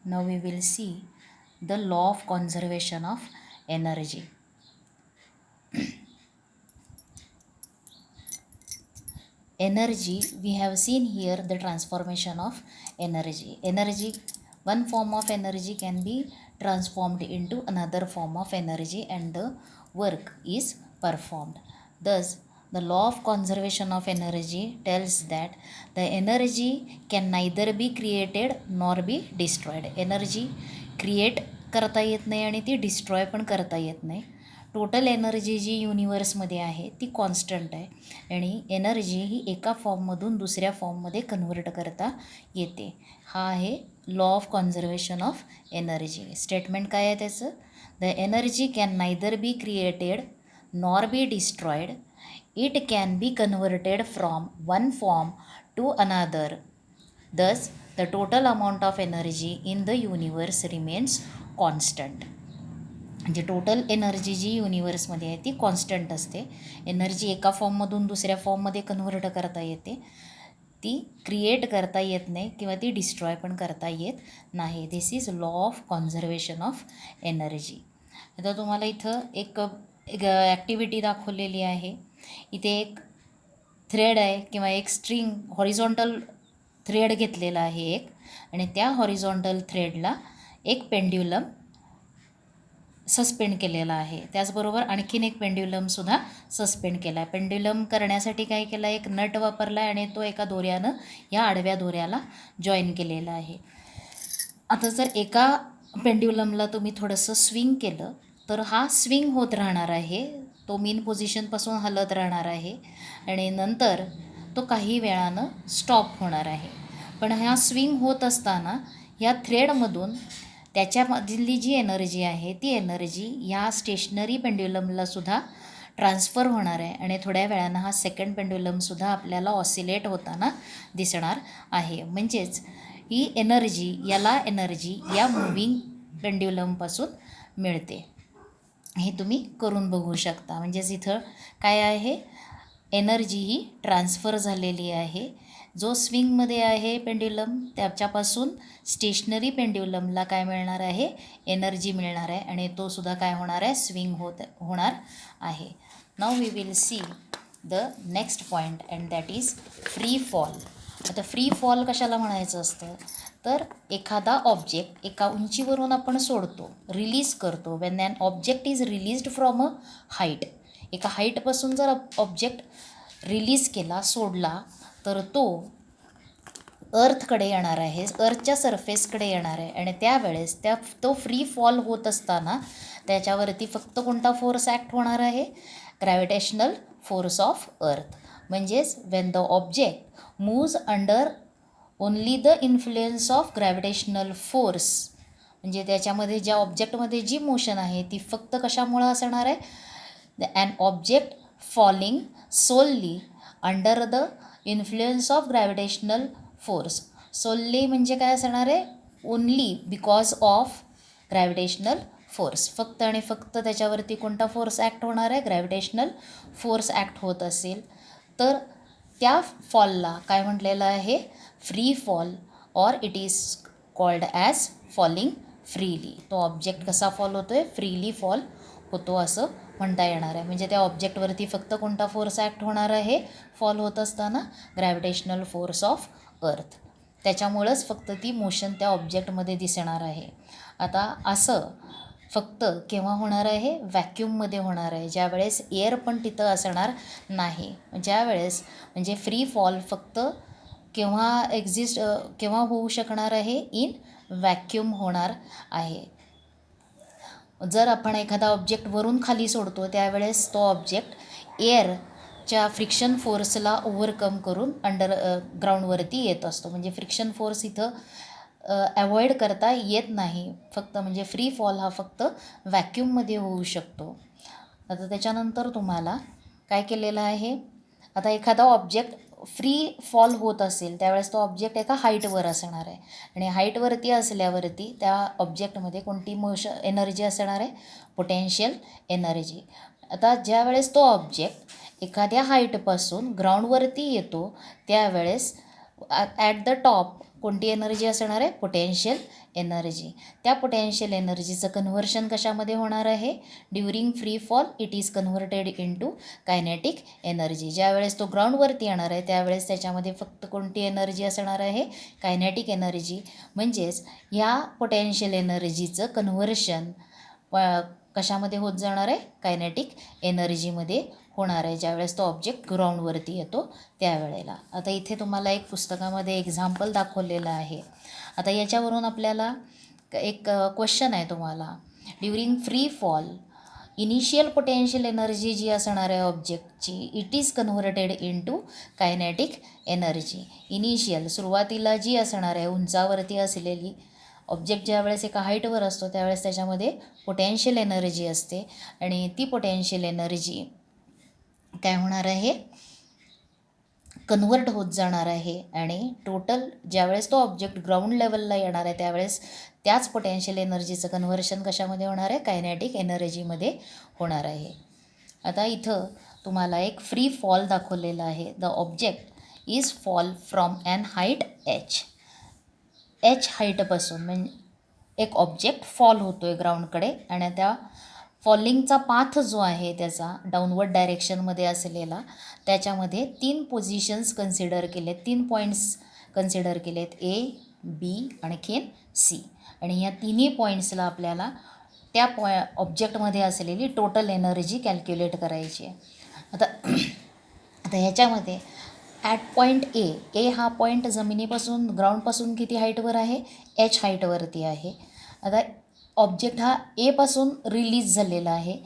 Now we will see the law of conservation of energy. Energy, we have seen here the transformation of energy. One form of energy can be transformed into another form of energy and the work is performed. Thus the law of conservation of energy tells that the energy can neither be created nor be destroyed. Energy create करता येत नाही आणि ती destroy पण करता येत नाही. Total energy जी युनिवर्समध्ये आहे ती कॉन्स्टंट आहे आणि एनर्जी ही एका फॉर्ममधून दुसऱ्या फॉर्ममध्ये कन्व्हर्ट करता येते. हा आहे law of conservation of energy. Statement काय आहे त्याचं? The energy can neither be created nor be destroyed. It can be converted from one form to another. Thus, the total amount of energy in the universe remains constant. म्हणजे total energy जी युनिवर्समध्ये आहे ती constant असते. Energy एका फॉर्ममधून दुसऱ्या फॉर्ममध्ये convert करता येते. ती क्रिएट करता येत नाही किंवा ती डिस्ट्रॉय पण करता येत नाही. This is law of conservation of energy. आता तुम्हाला इथं एक ॲक्टिव्हिटी दाखवलेली आहे. इथे एक थ्रेड आहे किंवा एक स्ट्रिंग हॉरिझॉन्टल थ्रेड घेतलेला आहे एक, आणि त्या हॉरिझॉन्टल थ्रेडला एक पेंड्युलम सस्पेंड केलेला आहे. त्याचबरोबर आणखीन एक पेंड्युलमसुद्धा सस्पेंड केला आहे. पेंड्युलम करण्यासाठी काय केलं आहे, एक नट वापरला आहे आणि तो एका दोऱ्यानं या आडव्या दोऱ्याला जॉईन केलेला आहे. आता जर एका पेंड्युलमला तुम्ही थोडंसं स्विंग केलं तर हा स्विंग होत राहणार आहे. तो मीन पोझिशनपासून हलत राहणार आहे आणि नंतर तो काही वेळानं स्टॉप होणार आहे. पण ह्या स्विंग होत असताना ह्या थ्रेडमधून त्याच्यामधली जी एनर्जी आहे ती एनर्जी ह्या स्टेशनरी पेंड्युलमलासुद्धा ट्रान्सफर होणार आहे आणि थोड्या वेळानं हा सेकंड पेंड्युलमसुद्धा आपल्याला ऑसिलेट होताना दिसणार आहे. म्हणजेच ही एनर्जी या मूव्हिंग पेंड्युलमपासून मिळते. हे तुम्ही करून बघू शकता. म्हणजेच इथं काय आहे, एनर्जी ही ट्रान्सफर झालेली आहे. जो स्विंगमध्ये आहे पेंड्युलम त्याच्यापासून स्टेशनरी पेंड्युलमला काय मिळणार आहे, एनर्जी मिळणार आहे आणि तो सुद्धा काय होणार आहे, स्विंग होणार आहे. Now we will see the next point and that is free fall. आता फ्री फॉल कशाला म्हणायचं असतं, तर एखादा ऑब्जेक्ट एका उंचीवरून आपण सोडतो, रिलीज करतो. When an object is released from a height. एका हाईटपासून जर ऑब्जेक्ट रिलीज केला, सोडला, तर तो अर्थकडे येणार आहे, अर्थच्या सरफेसकडे येणार आहे आणि त्यावेळेस तो फ्री फॉल होत असताना त्याच्यावरती फक्त कोणता फोर्स ॲक्ट होणार आहे, ग्रॅव्हिटेशनल फोर्स ऑफ अर्थ. म्हणजेच when the object moves under only the influence of gravitational force, म्हणजे त्याच्यामध्ये ज्या ऑब्जेक्टमध्ये जी मोशन आहे ती फक्त कशामुळं असणार आहे, an object falling solely under the influence of gravitational force. Solely म्हणजे काय असणार आहे, only because of gravitational force. फक्त आणि फक्त त्याच्यावरती कोणता फोर्स ॲक्ट होणार आहे, ग्रॅव्हिटेशनल फोर्स ॲक्ट होत असेल तर त्या फॉलला काय म्हटलेलं आहे, free fall, or it is called as falling freely. तो ऑब्जेक्ट कसा फॉल होतो आहे, फ्रीली फॉल होतो असं म्हणता येणार आहे. म्हणजे त्या ऑब्जेक्टवरती फक्त कोणता फोर्स ॲक्ट होणार आहे फॉल होत असताना, ग्रॅव्हिटेशनल फोर्स ऑफ अर्थ. त्याच्यामुळंच फक्त ती मोशन त्या ऑब्जेक्टमध्ये दिसणार आहे. आता असं फक्त केव्हा होणार आहे, व्हॅक्यूममध्ये होणार आहे, ज्यावेळेस एअर पण तिथं असणार नाही. ज्यावेळेस म्हणजे फ्री फॉल फक्त केव्हा होऊ शकणार आहे, इन व्हॅक्यूम होणार आहे. जर आपण एखादा ऑब्जेक्ट वरून खाली सोडतो त्यावेळेस तो ऑब्जेक्ट एअरच्या फ्रिक्शन फोर्सला ओव्हरकम करून ग्राउंडवरती येत असतो. म्हणजे फ्रिक्शन फोर्स इथं अवॉइड करता येत नाही. फक्त म्हणजे फ्री फॉल हा फक्त व्हॅक्यूममध्ये होऊ शकतो. आता त्याच्यानंतर तुम्हाला काय केलेलं आहे, आता एखादा ऑब्जेक्ट फ्री फॉल होत असेल त्यावेळेस तो ऑब्जेक्ट एका हाईटवर असणार आहे आणि हाईटवरती असल्यावरती त्या ऑब्जेक्टमध्ये कोणती एनर्जी असणार आहे, पोटेन्शियल एनर्जी. आता ज्यावेळेस तो ऑब्जेक्ट एखाद्या हाईटपासून ग्राउंडवरती येतो त्यावेळेस ॲट द टॉप कोणती एनर्जी असणार आहे? Potential energy. त्या पोटेन्शियल एनर्जीचं कन्व्हर्शन कशामध्ये होणार आहे? During free fall it is converted into kinetic energy. ज्यावेळेस तो ग्राउंडवरती येणार आहे त्यावेळेस त्याच्यामध्ये फक्त कोणती एनर्जी असणार आहे? Kinetic energy. म्हणजेच ह्या पोटेन्शियल एनर्जीचं कन्व्हर्शन कशामध्ये होत जाणार आहे? कायनेटिक एनर्जीमध्ये होणार आहे ज्यावेळेस तो ऑब्जेक्ट ग्राउंडवरती येतो त्यावेळेला. आता इथे तुम्हाला एक पुस्तकामध्ये एक्झाम्पल दाखवलेलं आहे. आता याच्यावरून आपल्याला एक क्वेश्चन आहे तुम्हाला. During free fall initial potential energy जी असणार आहे ऑब्जेक्टची it is converted into kinetic energy. Initial सुरुवातीला जी असणार आहे उंचावरती असलेली ऑब्जेक्ट ज्यावेळेस एका हाईटवर असतो त्यावेळेस त्याच्यामध्ये पोटेन्शियल एनर्जी असते आणि ती पोटेन्शियल एनर्जी काय होणार आहे? कन्वर्ट होत जाणार आहे आणि टोटल ज्यावेळेस तो ऑब्जेक्ट ग्राउंड लेवलला येणार आहे त्यावेळेस त्याच पोटेन्शियल एनर्जीचं कन्व्हर्शन कशामध्ये होणार आहे? कायनेटिक एनर्जीमध्ये होणार आहे. आता इथं तुम्हाला एक फ्री फॉल दाखवलेला आहे. The object is fall from an height H हाईटपासून म्हणजे एक ऑब्जेक्ट फॉल होतो आहे ग्राउंडकडे आणि त्या फॉलिंगचा पाथ जो आहे त्याचा डाऊनवर्ड डायरेक्शनमध्ये असलेला त्याच्यामध्ये 3 पोझिशन्स कन्सिडर केलेत, 3 पॉईंट्स कन्सिडर केलेत, ए, बी आणखीन सी. आणि या तिन्ही पॉईंट्सला आपल्याला त्या ऑब्जेक्टमध्ये असलेली टोटल एनर्जी कॅल्क्युलेट करायची आहे. आता ह्याच्यामध्ये ॲट पॉईंट ए हा पॉईंट जमिनीपासून ग्राउंडपासून किती हाईटवर आहे? एच हाईटवरती आहे. आता ऑब्जेक्ट हा एपासून रिलीज झालेला आहे.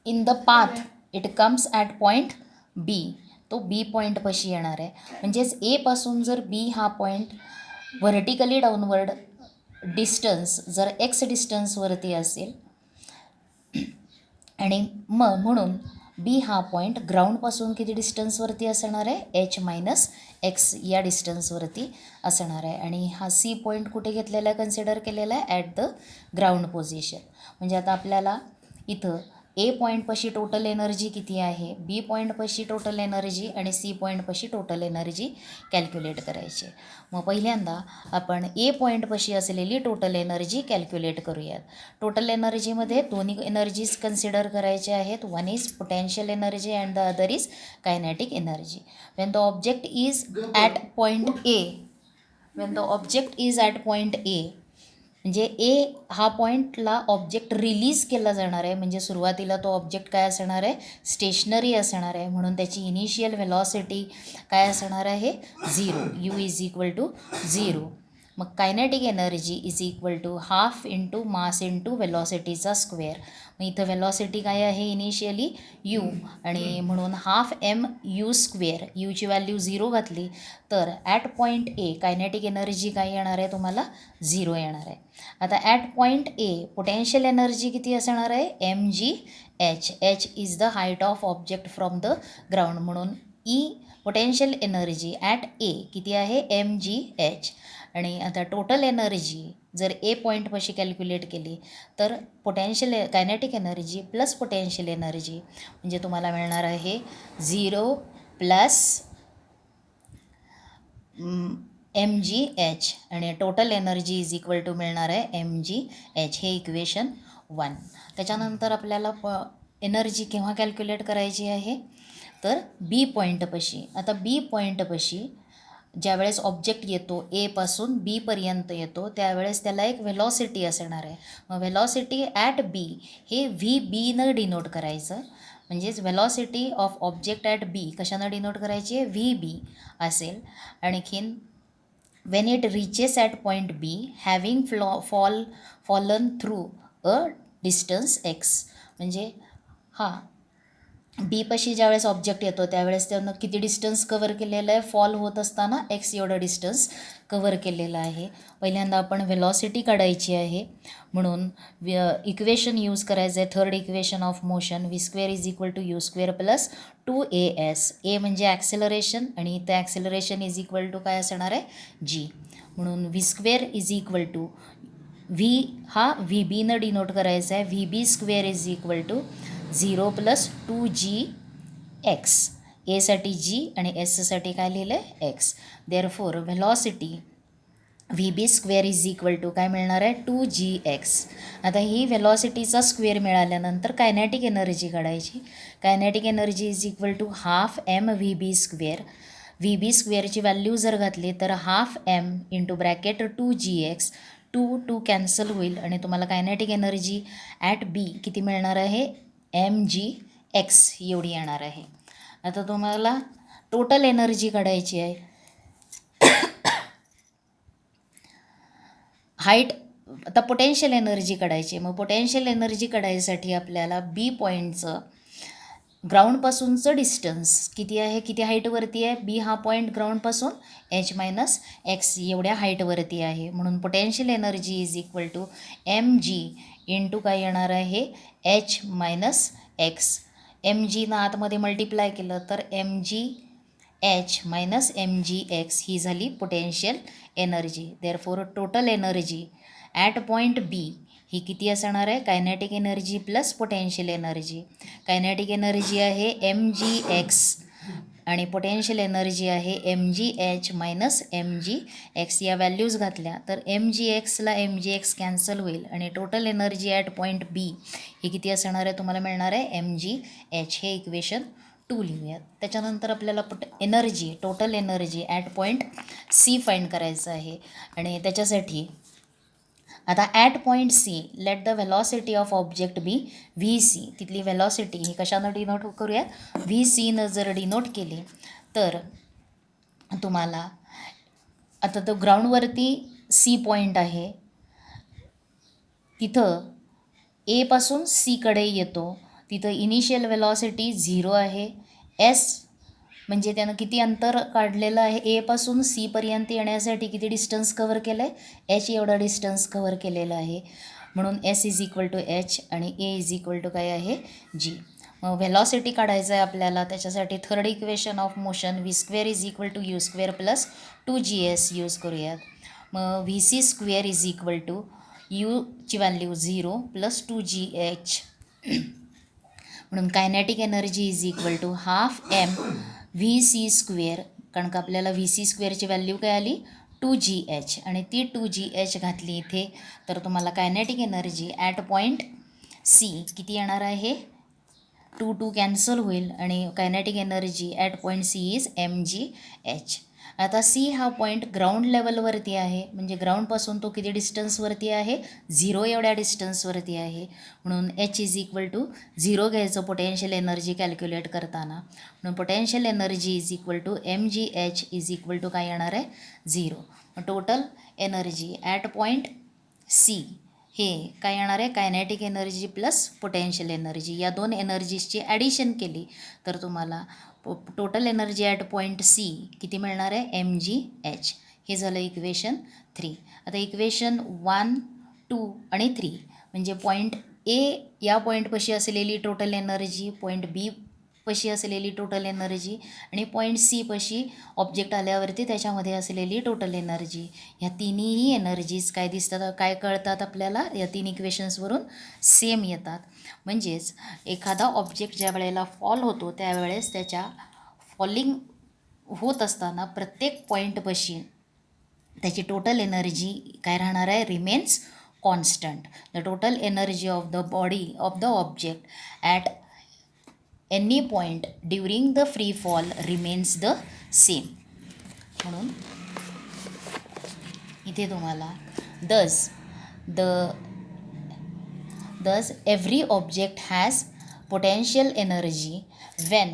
In the path it comes at point B. तो बी पॉईंटपाशी येणार आहे. म्हणजेच एपासून जर बी हा पॉईंट व्हर्टिकली डाऊनवर्ड डिस्टन्स जर एक्स डिस्टन्सवरती असेल आणि म्हणून बी हा पॉईंट ग्राउंडपासून किती डिस्टन्सवरती असणार आहे? एच मायनस एक्स या डिस्टन्सवरती असणार आहे. आणि हा सी पॉईंट कुठे घेतलेला आहे? कन्सिडर केलेला आहे ॲट द ग्राउंड पोझिशन. म्हणजे आता आपल्याला इथं ए पॉईंटपाशी टोटल एनर्जी किती आहे, बी पॉईंटपाशी टोटल एनर्जी आणि सी पॉईंटपाशी टोटल एनर्जी कॅल्क्युलेट करायची. मग पहिल्यांदा आपण ए पॉईंटपाशी असलेली टोटल एनर्जी कॅल्क्युलेट करूयात. टोटल एनर्जीमध्ये दोन्ही एनर्जीज कन्सिडर करायचे आहेत. One is potential energy and the other is kinetic energy. Wien the object is at point ए म्हणजे ए हा पॉईंटला ऑब्जेक्ट रिलीज केला जाणार आहे. म्हणजे सुरुवातीला तो ऑब्जेक्ट काय असणार आहे? स्टेशनरी असणार आहे. म्हणून त्याची इनिशियल व्हेलॉसिटी काय असणार आहे? 0. U is equal to 0. मग kinetic energy is equal to half into mass into वेलॉसिटीचा स्क्वेअर. मग इथं वेलॉसिटी काय आहे? इनिशियली यू आणि म्हणून हाफ एम यू स्क्वेअर. यूची व्हॅल्यू 0 घातली तर at point A kinetic energy काय येणार आहे तुम्हाला? 0 येणार आहे. आता at point A potential energy किती असणार आहे? M G H. H is the height of object from the ground. म्हणून E potential energy at A किती आहे? M G h. आणि आता टोटल एनर्जी जर ए पॉईंटपाशी कॅल्क्युलेट केली तर potential kinetic energy plus potential energy म्हणजे तुम्हाला मिळणार आहे 0 प्लस एम जी एच आणि total energy is equal to मिळणार आहे एम जी एच. हे इक्वेशन 1. त्याच्यानंतर आपल्याला एनर्जी केव्हा कॅल्क्युलेट करायची आहे? तर बी पॉईंटपाशी. आता बी पॉईंटपाशी ज्यावेळेस ऑब्जेक्ट येतो एपासून बीपर्यंत येतो त्यावेळेस त्याला एक व्हेलॉसिटी असणार आहे. मग व्हेलॉसिटी ॲट बी हे व्ही बीनं डिनोट करायचं. म्हणजेच velocity of object at B कशानं डिनोट करायची आहे? व्ही बी असेल. आणखीन when it reaches at point B having fallen through a distance x. म्हणजे बीपाशी ज्यावेळेस ऑब्जेक्ट येतो त्यावेळेस त्यानं किती डिस्टन्स कवर केलेलं आहे? फॉल होत असताना एक्स एवढं डिस्टन्स कवर केलेलं आहे. पहिल्यांदा आपण व्हेलॉसिटी काढायची आहे म्हणून इक्वेशन यूज करायचं आहे. Third equation of motion V square is equal to you square plus 2as. A म्हणजे ॲक्सेलरेशन आणि इथं ॲक्सेलरेशन इज इक्वल टू काय असणार आहे? जी. म्हणून V square is equal to V हा व्ही बीनं डिनोट करायचा आहे. V B square is equal to 0 plus 2gx. एसाठी जी आणि एससाठी काय लिहिलं आहे X. Therefore velocity V B square is equal to काय मिळणार आहे 2gx. आता ही व्हेलॉसिटीचा स्क्वेअर मिळाल्यानंतर कायनॅटिक एनर्जी काढायची. Kinetic energy is equal to half M V B square. V B स्क्वेअरची व्हॅल्यू जर घातली तर half m into bracket 2gx. 2 cancel होईल आणि तुम्हाला कायनॅटिक एनर्जी ॲट बी किती मिळणार आहे mgx एवढी येणार आहे. आता तुम्हाला टोटल एनर्जी काढायची आहे. हाईट आता पोटेन्शियल एनर्जी काढायची. मग पोटेन्शियल एनर्जी काढायसाठी आपल्याला बी पॉईंटचं ग्राउंडपासूनचं डिस्टन्स किती आहे, किती हाईटवरती आहे. बी हा पॉईंट ग्राउंडपासून h-x एवढ्या हाईटवरती आहे. म्हणून potential energy is equal to mg into काय येणार आहे h-x. mg ना आतमध्ये मल्टिप्लाय केलं तर mgh मायनस mgx ही झाली potential energy. Therefore total energy at point B ही किती असणार आहे kinetic energy plus potential energy. Kinetic energy आहे mgx आणि पोटेन्शियल एनर्जी आहे mgh मायनस mgx. या व्हॅल्यूज घातल्या तर mgxला mgx कॅन्सल होईल आणि total energy at point B ही किती असणार आहे तुम्हाला मिळणार आहे mgh. हे इक्वेशन 2 लिहूयात. त्याच्यानंतर आपल्याला energy total energy at point C find करायचं आहे आणि त्याच्यासाठी आता at point C let the velocity of object be v C. तिथली व्हेलॉसिटी ही कशानं डिनोट करूया व्ही सीनं जर डिनोट केली तर तुम्हाला आता तो ग्राउंडवरती सी पॉईंट आहे तिथं एपासून सीकडे येतो. तिथं इनिशियल व्हेलॉसिटी 0 आहे. एस म्हणजे त्यानं किती अंतर काढलेलं आहे एपासून सीपर्यंत येण्यासाठी किती डिस्टन्स कव्हर केलं आहे एच एवढा डिस्टन्स कव्हर केलेलं आहे. म्हणून s is equal to h आणि ए इज इक्वल टू काय आहे जी. मग व्हेलॉसिटी काढायचं आहे आपल्याला. त्याच्यासाठी third equation of motion V square is equal to you square plus 2gS use करूयात. मग V C square is equal to यूची व्हॅल्यू 0 प्लस 2gh. म्हणून kinetic energy is equal to half M V C square. कारण का आपल्याला V C स्क्वेअरची value काय आली 2gh आणि ती 2gh घातली इथे तर तुम्हाला kinetic energy at point C किती येणार आहे 2 कॅन्सल होईल आणि kinetic energy at point C is mgh. आता सी हा पॉईंट ग्राउंड लेवलवरती आहे म्हणजे ग्राउंडपासून तो किती डिस्टन्सवरती आहे 0 एवढ्या डिस्टन्सवरती आहे. म्हणून एच इज इक्वल टू 0 घ्यायचं पोटेन्शियल एनर्जी कॅल्क्युलेट करताना. म्हणून potential energy is equal to mgh is equal to काय येणार आहे 0. Total energy at point C हे काय येणार आहे kinetic energy plus potential energy. या दोन एनर्जीजची ॲडिशन केली तर तुम्हाला total energy at point C किती मिळणार आहे mgh. हे झालं इक्वेशन 3. आता इक्वेशन 1, 2 आणि 3 म्हणजे पॉईंट ए या पॉईंटपाशी असलेली टोटल एनर्जी, पॉईंट बी पशी असलेली टोटल एनर्जी आणि पॉईंट सी पशी ऑब्जेक्ट आल्यावरती त्याच्यामध्ये असलेली टोटल एनर्जी. ह्या तिन्ही एनर्जीज काय दिसतात काय कळतात आपल्याला या 3 इक्वेशन्सवरून सेम येतात. म्हणजेच एखादा ऑब्जेक्ट ज्या वेळेला फॉल होतो त्यावेळेस त्याच्या फॉलिंग होत असताना प्रत्येक पॉईंटपाशी त्याची टोटल एनर्जी काय राहणार आहे remains constant. The total energy of the body of the object at any point during the free fall remains the same. म्हणून इथे तुम्हाला thus every object has potential energy when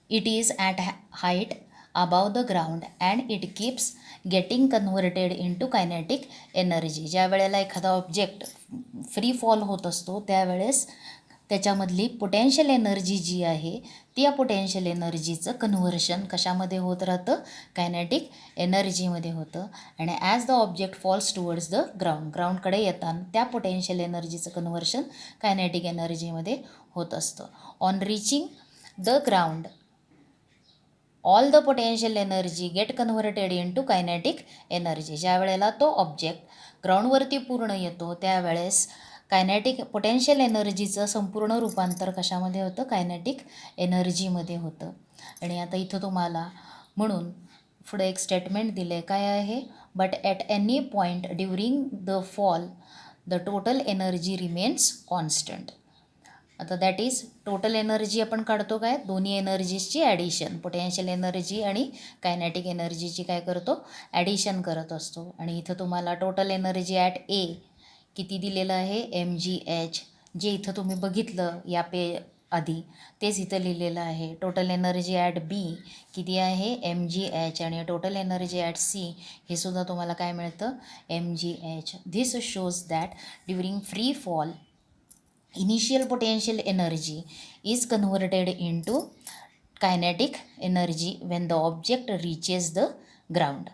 it is at height above the ground and it keeps getting converted into kinetic energy. ज्या वेळेला एखादा object free fall होत असतो त्यावेळेस त्याच्यामधली potential energy जी आहे त्या पोटेन्शियल एनर्जीचं कन्व्हर्शन कशामध्ये होत राहतं कायनॅटिक एनर्जीमध्ये होतं. आणि as the object falls towards the ग्राउंडकडे येताना त्या पोटेन्शियल एनर्जीचं कन्व्हर्शन कायनॅटिक एनर्जीमध्ये होत असतं. On reaching the ground all the potential energy get converted in to kinetic energy. ज्या वेळेला तो ऑब्जेक्ट ग्राउंडवरती पूर्ण येतो त्यावेळेस कायनॅटिक पोटेन्शियल एनर्जीचं संपूर्ण रूपांतर कशामध्ये होतं, कायनॅटिक एनर्जीमध्ये होतं. आणि आता इथं तुम्हाला म्हणून पुढे एक स्टेटमेंट दिलं आहे, काय आहे, but at any point during the fall the total energy remains constant. आता दॅट इज टोटल एनर्जी आपण काढतो काय, दोन्ही एनर्जीजची ॲडिशन, पोटेन्शियल एनर्जी आणि कायनॅटिक एनर्जीची काय करतो, ॲडिशन करत असतो. आणि इथं तुम्हाला टोटल एनर्जी ॲट ए किती दिलेलं आहे, mgh, जे इथं तुम्ही बघितलं या आधी तेच इथं लिहिलेलं आहे. टोटल एनर्जी ॲट बी किती आहे, mgh, आणि टोटल एनर्जी ॲट सी हे सुद्धा तुम्हाला काय मिळतं, mgh. This shows that during free fall initial potential energy is converted into kinetic energy when the object reaches the ground.